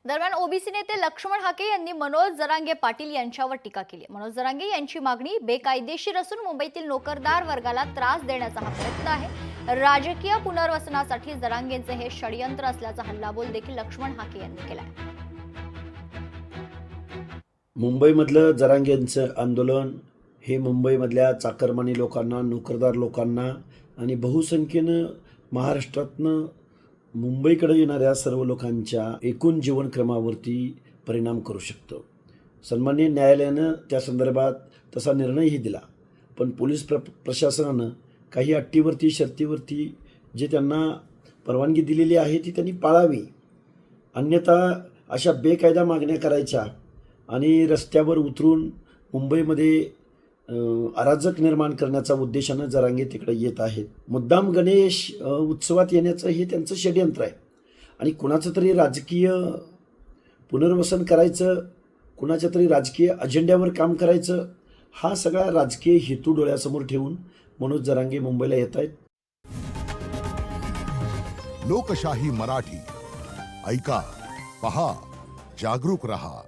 दरम्यान ओबीसी नेते लक्ष्मण हाके यांनी मनोज जरांगे पाटील यांच्यावर टीका केली। मनोज जरांगे यांची मागणी बेकायदेशीर असून मुंबईतील नोकरदार वर्गाला त्रास देण्याचा हा प्रयत्न आहे। राजकीय पुनर्वसनासाठी जरांगेंचे हे षडयंत्र असल्याचा हल्लाबोल देखील लक्ष्मण हाके यांनी केलाय। मुंबईमधलं जरांगेंचं आंदोलन हे मुंबईमधल्या चाकरमानी लोकांना, नोकरदार लोकांना आणि बहुसंख्येनं महाराष्ट्रातनं मुंबईकडे येणाऱ्या सर्व लोकांच्या एकूण जीवनक्रमावरती परिणाम करू शकतो। सन्माननीय न्यायालयानं त्या संदर्भात तसा निर्णयही दिला, पण पोलीस प्रशासनानं काही अटीवरती शर्तीवरती जे त्यांना परवानगी दिलेली आहे ती त्यांनी पाळावी, अन्यथा अशा बेकायदा मागण्या करायच्या आणि रस्त्यावर उतरून मुंबईमध्ये अराजक निर्माण करण्याचा उद्देशानं जरांगे तिकडे येत आहेत। मुद्दाम गणेश उत्सवात येण्याचं हे त्यांचं षडयंत्र आहे आणि कुणाचं तरी राजकीय पुनर्वसन करायचं, कुणाच्या तरी राजकीय अजेंड्यावर काम करायचं, हा सगळा राजकीय हेतू डोळ्यासमोर ठेवून मनोज जरांगे मुंबईला येत आहेत। लोकशाही मराठी ऐका, पहा, जागरूक रहा।